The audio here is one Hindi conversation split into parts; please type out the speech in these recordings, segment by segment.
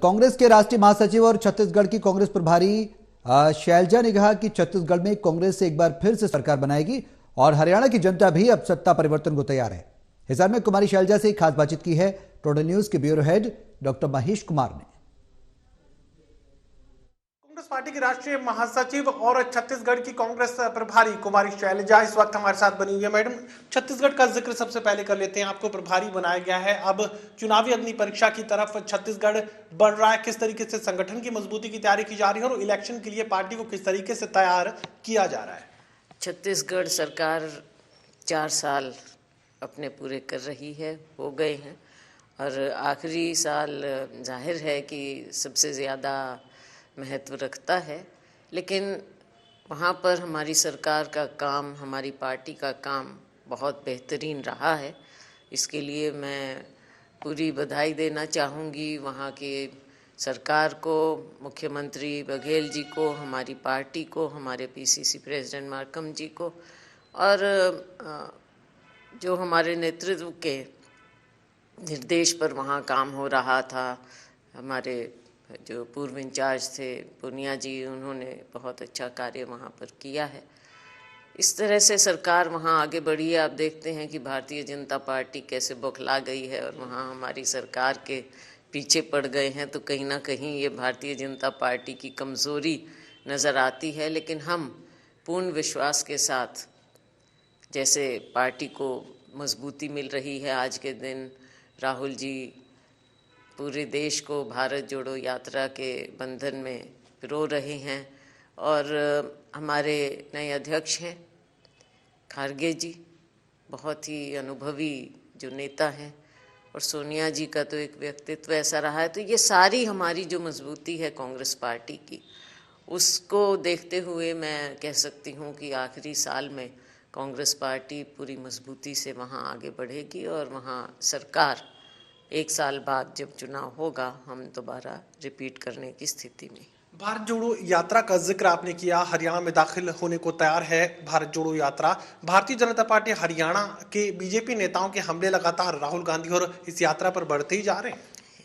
कांग्रेस के राष्ट्रीय महासचिव और छत्तीसगढ़ की कांग्रेस प्रभारी शैलजा ने कहा कि छत्तीसगढ़ में कांग्रेस से एक बार फिर से सरकार बनाएगी और हरियाणा की जनता भी अब सत्ता परिवर्तन को तैयार है। हिसार में कुमारी शैलजा से खास बातचीत की है टोडर न्यूज के bureau head doctor Mahesh Kumar ने। कांग्रेस पार्टी की राष्ट्रीय महासचिव और छत्तीसगढ़ की कांग्रेस प्रभारी कुमारी शैलजा इस वक्त हमारे साथ बनी हुई है। मैडम, छत्तीसगढ़ का जिक्र सबसे पहले कर लेते हैं। आपको प्रभारी बनाया गया है, अब चुनावी अग्नि परीक्षा की तरफ छत्तीसगढ़ बढ़ रहा है। किस तरीके से संगठन की मजबूती की तैयारी की जा रही है और इलेक्शन के लिए पार्टी को किस तरीके से तैयार किया जा रहा है? छत्तीसगढ़ सरकार 4 साल अपने पूरे कर रही है, हो गए हैं, और आखिरी साल जाहिर है कि सबसे ज़्यादा महत्व रखता है। लेकिन वहाँ पर हमारी सरकार का काम, हमारी पार्टी का काम बहुत बेहतरीन रहा है। इसके लिए मैं पूरी बधाई देना चाहूँगी वहाँ के सरकार को, मुख्यमंत्री बघेल जी को, हमारी पार्टी को, हमारे पीसीसी प्रेसिडेंट मार्कम जी को, और जो हमारे नेतृत्व के निर्देश पर वहाँ काम हो रहा था। हमारे जो पूर्व इंचार्ज थे पूनिया जी, उन्होंने बहुत अच्छा कार्य वहाँ पर किया है। इस तरह से सरकार वहाँ आगे बढ़ी है। आप देखते हैं कि भारतीय जनता पार्टी कैसे बौखला गई है और वहाँ हमारी सरकार के पीछे पड़ गए हैं, तो कहीं ना कहीं ये भारतीय जनता पार्टी की कमज़ोरी नज़र आती है। लेकिन हम पूर्ण विश्वास के साथ, जैसे पार्टी को मजबूती मिल रही है आज के दिन, राहुल जी पूरे देश को भारत जोड़ो यात्रा के बंधन में पिरो रहे हैं, और हमारे नए अध्यक्ष हैं खारगे जी, बहुत ही अनुभवी जो नेता हैं, और सोनिया जी का तो एक व्यक्तित्व ऐसा रहा है। तो ये सारी हमारी जो मजबूती है कांग्रेस पार्टी की, उसको देखते हुए मैं कह सकती हूँ कि आखिरी साल में कांग्रेस पार्टी पूरी मजबूती से वहाँ आगे बढ़ेगी, और वहाँ सरकार 1 साल बाद जब चुनाव होगा, हम दोबारा रिपीट करने की स्थिति में। भारत जोड़ो यात्रा का जिक्र आपने किया, हरियाणा में दाखिल होने को तैयार है भारत जोड़ो यात्रा। भारतीय जनता पार्टी हरियाणा के बीजेपी नेताओं के हमले लगातार राहुल गांधी और इस यात्रा पर बढ़ते ही जा रहे हैं।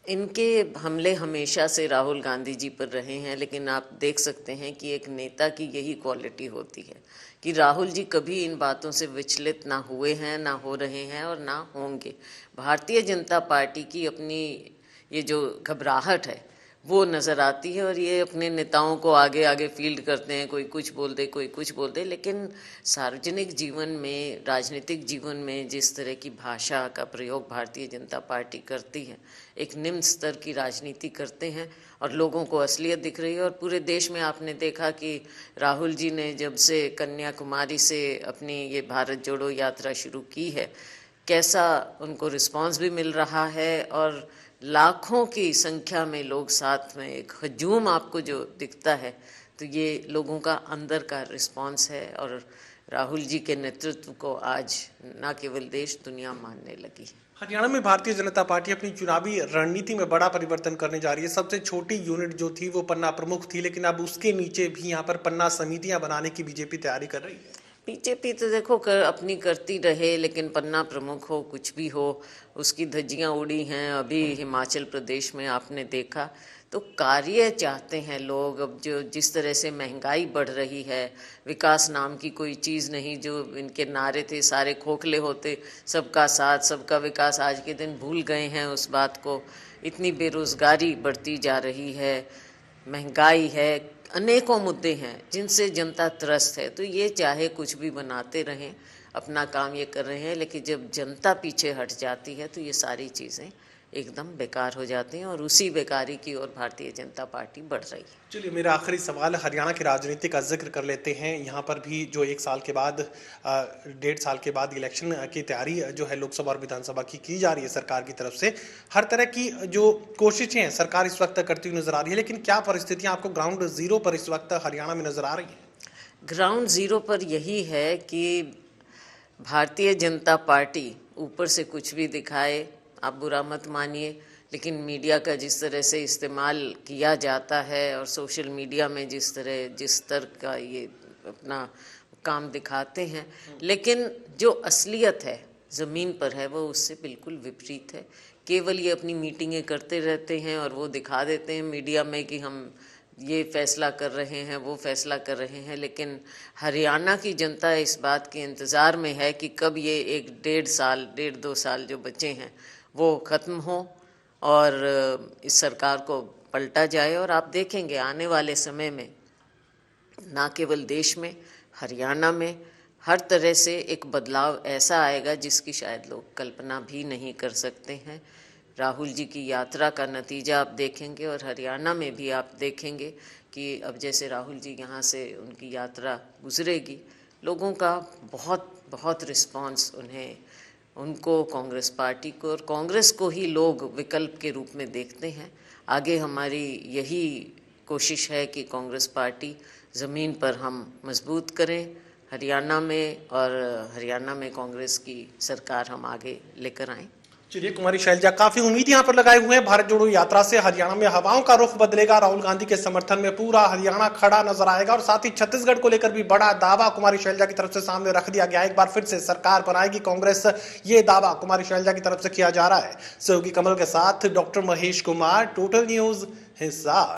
इनके हमले हमेशा से राहुल गांधी जी पर रहे हैं, लेकिन आप देख सकते हैं कि एक नेता की यही क्वालिटी होती है कि राहुल जी कभी इन बातों से विचलित ना हुए हैं, ना हो रहे हैं और ना होंगे। भारतीय जनता पार्टी की अपनी ये जो घबराहट है वो नज़र आती है, और ये अपने नेताओं को आगे आगे फील्ड करते हैं, कोई कुछ बोल दे कोई कुछ बोल दे। लेकिन सार्वजनिक जीवन में, राजनीतिक जीवन में जिस तरह की भाषा का प्रयोग भारतीय जनता पार्टी करती है, एक निम्न स्तर की राजनीति करते हैं, और लोगों को असलियत दिख रही है। और पूरे देश में आपने देखा कि राहुल जी ने जब से कन्याकुमारी से अपनी ये भारत जोड़ो यात्रा शुरू की है, कैसा उनको रिस्पांस भी मिल रहा है, और लाखों की संख्या में लोग साथ में, एक हजूम आपको जो दिखता है, तो ये लोगों का अंदर का रिस्पांस है। और राहुल जी के नेतृत्व को आज न केवल देश, दुनिया मानने लगी। हरियाणा में भारतीय जनता पार्टी अपनी चुनावी रणनीति में बड़ा परिवर्तन करने जा रही है। सबसे छोटी यूनिट जो थी वो पन्ना प्रमुख थी, लेकिन अब उसके नीचे भी यहाँ पर पन्ना समितियां बनाने की बीजेपी तैयारी कर रही है। बीजेपी तो देखो अपनी करती रहे, लेकिन पन्ना प्रमुख हो, कुछ भी हो, उसकी धज्जियां उड़ी हैं। अभी हिमाचल प्रदेश में आपने देखा, तो कार्य चाहते हैं लोग। अब जो जिस तरह से महंगाई बढ़ रही है, विकास नाम की कोई चीज़ नहीं, जो इनके नारे थे सारे खोखले होते, सबका साथ सबका विकास, आज के दिन भूल गए हैं उस बात को। इतनी बेरोज़गारी बढ़ती जा रही है, महंगाई है, अनेकों मुद्दे हैं जिनसे जनता त्रस्त है। तो ये चाहे कुछ भी बनाते रहें, अपना काम ये कर रहे हैं, लेकिन जब जनता पीछे हट जाती है तो ये सारी चीज़ें एकदम बेकार हो जाती हैं, और उसी बेकारी की ओर भारतीय जनता पार्टी बढ़ रही है। चलिए, मेरा आखिरी सवाल हरियाणा की राजनीति का जिक्र कर लेते हैं। यहाँ पर भी जो 1 साल के बाद 1.5 साल के बाद इलेक्शन की तैयारी जो है लोकसभा और विधानसभा की जा रही है सरकार की तरफ से। हर तरह की जो कोशिशें हैं सरकार इस वक्त करती हुई नजर आ रही है, लेकिन क्या परिस्थितियाँ आपको ग्राउंड जीरो पर इस वक्त हरियाणा में नजर आ रही हैं? ग्राउंड जीरो पर यही है कि भारतीय जनता पार्टी ऊपर से कुछ भी दिखाए, आप बुरा मत मानिए, लेकिन मीडिया का जिस तरह से इस्तेमाल किया जाता है और सोशल मीडिया में जिस स्तर का ये अपना काम दिखाते हैं, लेकिन जो असलियत है ज़मीन पर है वो उससे बिल्कुल विपरीत है। केवल ये अपनी मीटिंगें करते रहते हैं और वो दिखा देते हैं मीडिया में कि हम ये फैसला कर रहे हैं, वो फैसला कर रहे हैं, लेकिन हरियाणा की जनता इस बात के इंतज़ार में है कि कब ये एक 1.5 साल जो बचे हैं वो ख़त्म हो और इस सरकार को पलटा जाए। और आप देखेंगे आने वाले समय में ना केवल देश में, हरियाणा में हर तरह से एक बदलाव ऐसा आएगा जिसकी शायद लोग कल्पना भी नहीं कर सकते हैं। राहुल जी की यात्रा का नतीजा आप देखेंगे और हरियाणा में भी आप देखेंगे कि अब जैसे राहुल जी यहाँ से उनकी यात्रा गुजरेगी, लोगों का बहुत बहुत रिस्पांस उनको कांग्रेस पार्टी को और कांग्रेस को ही लोग विकल्प के रूप में देखते हैं। आगे हमारी यही कोशिश है कि कांग्रेस पार्टी ज़मीन पर हम मजबूत करें हरियाणा में, और हरियाणा में कांग्रेस की सरकार हम आगे लेकर आएं। चलिए कुमारी शैलजा, काफी उम्मीद यहाँ पर लगाए हुए हैं भारत जोड़ो यात्रा से हरियाणा में हवाओं का रुख बदलेगा, राहुल गांधी के समर्थन में पूरा हरियाणा खड़ा नजर आएगा और साथ ही छत्तीसगढ़ को लेकर भी बड़ा दावा कुमारी शैलजा की तरफ से सामने रख दिया गया है। एक बार फिर से सरकार बनाएगी कांग्रेस, ये दावा कुमारी शैलजा की तरफ से किया जा रहा है। सहयोगी कमल के साथ doctor Mahesh Kumar, total news Hisar.